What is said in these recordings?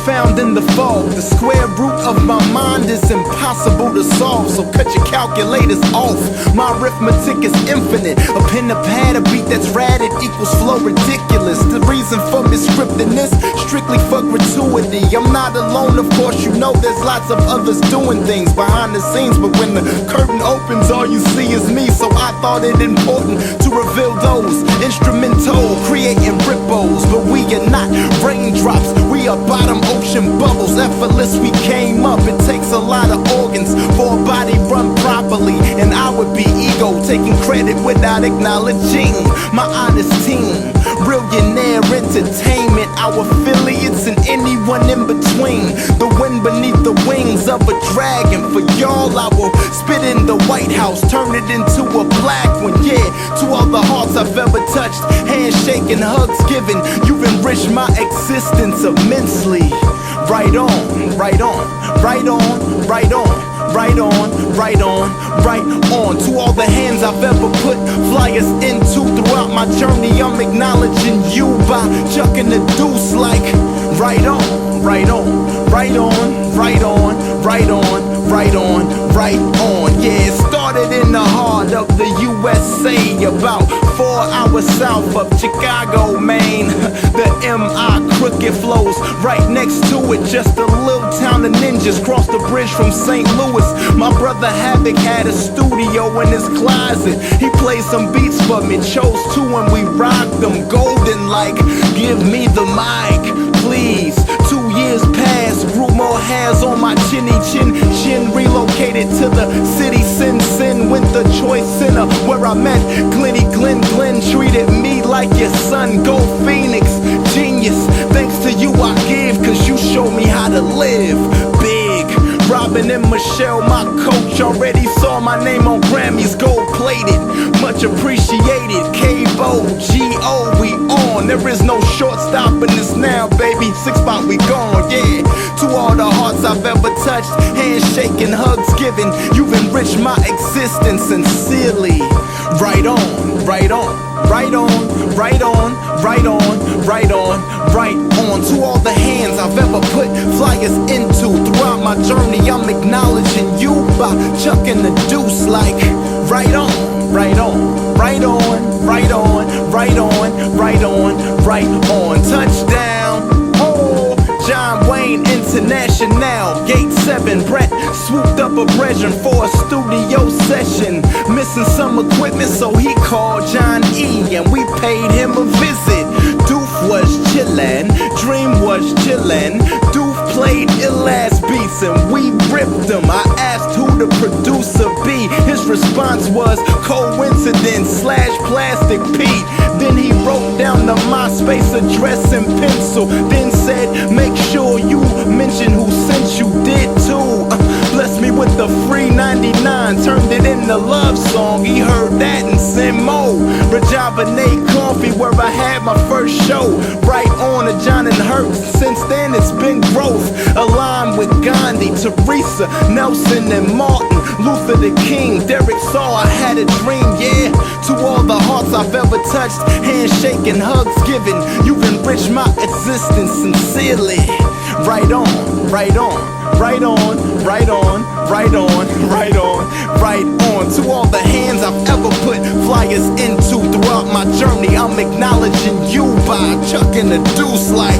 found in the fog. The square root of my mind is impossible to solve, so cut your calculators off. My arithmetic is infinite. A pen, a pad, a beat that's ratted equals flow ridiculous. The reason for miscripting is strictly for gratuity. I'm not alone, of course, you know there's lots of others doing things behind the scenes, but when the curtain opens, all you see is me. So I thought it important to reveal those instrumental, creating ripples. But we are not raindrops, we are bottom ocean bubbles. Effortless we came up. It takes a lot of organs for a body run properly, and I would be ego taking credit without acknowledging my honest team. Reallionaire Entertainment, our affiliates and anyone in between. The wind beneath the wings of a dragon. For y'all I will spit in the White House, turn it into a black one. Yeah, to all the hearts I've ever touched, handshaking, hugs given, you've enriched my existence immensely. Right on, right on, right on, right on. Right on, right on, right on. To all the hands I've ever put flyers into throughout my journey, I'm acknowledging you by chucking the deuce like right on, right on, right on, right on, right on, right on, right on. Yeah, it started in the heart of the USA, about 4 hours south of Chicago, Maine. The MI crooked flows right next to it, just a little town of ninjas crossed the bridge from St. Louis. My brother Havoc had a studio in his closet. He played some beats for me, chose 2 and we rocked them golden like, give me the mic, please. 2 years passed, grew more hairs on my chinny chin. Relocated to the city, Sin, went the Choice Center where I met Glenny Glenn treated me like your son. Go Phoenix, genius, thanks to you I give, cause you showed me how to live big. Robin and Michelle, my coach, already saw my name on Grammys, gold plated, much appreciated. K-Bo, G-O, we on. There is no short stopping this now, baby. 6 spot, we gone, yeah. To all the hearts I've ever touched, handshaking, hugs given, you've enriched my existence sincerely. Right on, right on. Right on, right on, right on, right on, right on. To all the hands I've ever put flyers into throughout my journey, I'm acknowledging you by chucking the deuce like right on, right on, right on, right on, right on, right on, right on. Touchdown, oh, John Wayne International, Gate 7, Brett swooped up a brethren for a studio session. Missing some equipment, so he called John E. and we paid him a visit. Doof was chillin', Dream was chillin'. Doof played ill-ass beats and we ripped them. I asked who the producer be. His response was coincidence / Plastic Pete. Then he wrote down the MySpace address in pencil, then said, make sure you mention who sent you. Did too. Blessed me with the free 99, turned it into love song. He heard that and sent more. Rejuvenate Coffee, where I had my first show. Right on to John and Hurt. Since then it's been growth. Aligned with Gandhi, Teresa, Nelson and Martin Luther the King. Derek saw I had a dream, yeah. To all the hearts I've ever touched, handshaking, hugs given, you've enriched my existence sincerely. Right on, right on. Right on, right on, right on, right on, right on. To all the hands I've ever put flyers into throughout my journey, I'm acknowledging you by chucking the deuce like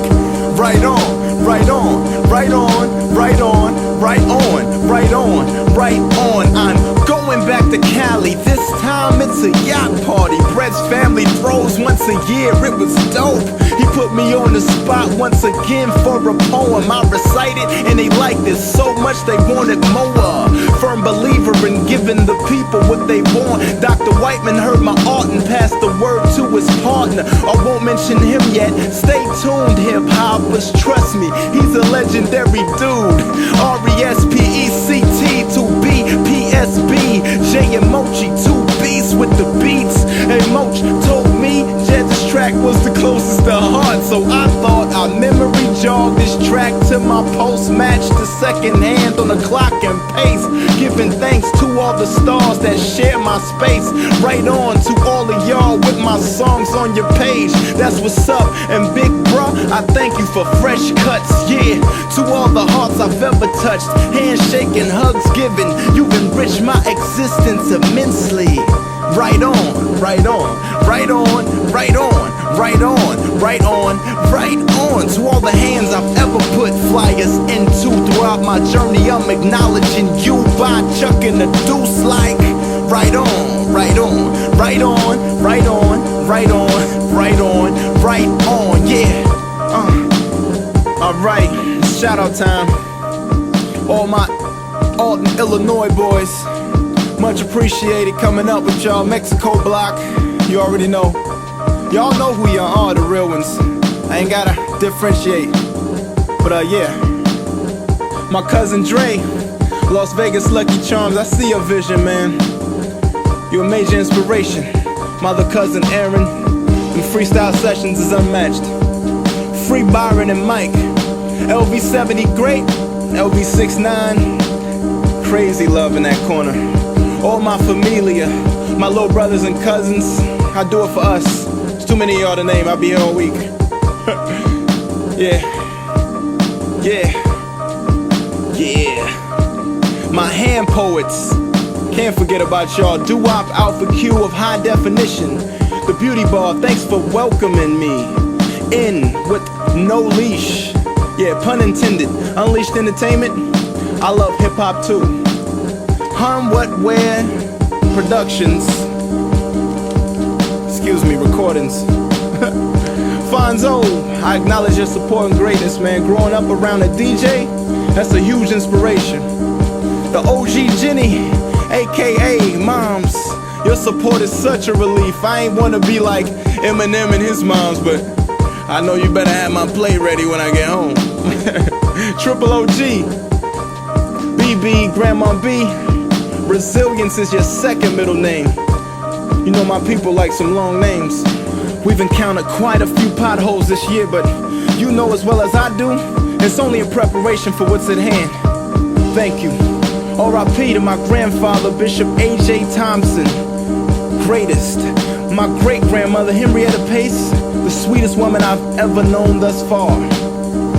right on, right on, right on, right on, right on, right on, right on. I'm going back to Cali, this time it's a yacht party. Brett's family throws once a year, it was dope. He put me on the spot once again for a poem. I recited and they liked it so much they wanted more. Firm believer in giving the people what they want. Dr. Whiteman heard my art and passed the word to his partner. I won't mention him yet, stay tuned hip hoppers, trust me, he's a legendary dude. RESPECT to BPSB, J and Mochi, 2 beats with the beats. And Moch told me Jed's track was the closest to heart, so I thought I'd memory jog this track to my post, match the second hand on the clock and pace, giving thanks to all the stars that share my space. Right on to all of y'all with my songs on your page. That's what's up, and big bruh, I thank you for fresh cuts, yeah. To all the hearts I've ever touched, handshaking, hugs given, you've enriched my existence immensely. Right on, right on, right on, right on, right on, right on, right on. To all the hands I've ever put flyers into throughout my journey, I'm acknowledging you by chucking the deuce like right on, right on, right on, right on, right on, right on, right on, yeah. Alright, shout out time. All my Alton, Illinois boys. Much appreciated coming up with y'all. Mexico block, you already know. Y'all know who y'all are, the real ones. I ain't gotta differentiate. But yeah. My cousin Dre, Las Vegas Lucky Charms, I see your vision, man. You a major inspiration. My other cousin Aaron, and freestyle sessions is unmatched. Free Byron and Mike. LV70 great, LV69, crazy love in that corner. All my familia, my little brothers and cousins, I do it for us. There's too many of y'all to name, I'll be here all week. Yeah, yeah, yeah. My hand poets, can't forget about y'all. Doo-wop Alpha Q of high definition. The Beauty Bar, thanks for welcoming me in with no leash. Yeah, pun intended. Unleashed Entertainment, I love hip-hop too. Hum What Where Productions, excuse me, recordings. Fonzo, I acknowledge your support and greatness, man. Growing up around a DJ, that's a huge inspiration. The OG Jenny, aka Moms, your support is such a relief. I ain't wanna be like Eminem and his moms, but I know you better have my play ready when I get home. Triple OG, BB, Grandma B, Resilience is your second middle name. You know my people like some long names. We've encountered quite a few potholes this year, but you know as well as I do, it's only in preparation for what's at hand. Thank you. R.I.P. to my grandfather, Bishop A.J. Thompson, greatest. My great-grandmother, Henrietta Pace, the sweetest woman I've ever known thus far.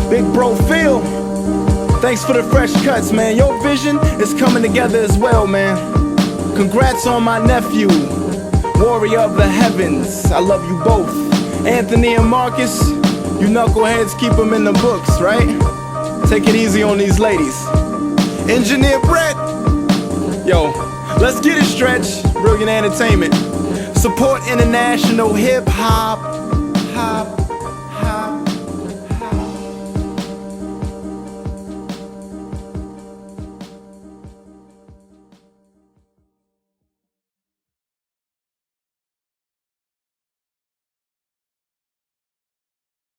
Big bro Phil, thanks for the fresh cuts, man. Your vision is coming together as well, man. Congrats on my nephew, warrior of the heavens. I love you both. Anthony and Marcus, you knuckleheads keep them in the books, right? Take it easy on these ladies. Engineer Brett, yo, let's get it, Stretch. Reallionaire Entertainment. Support international hip-hop.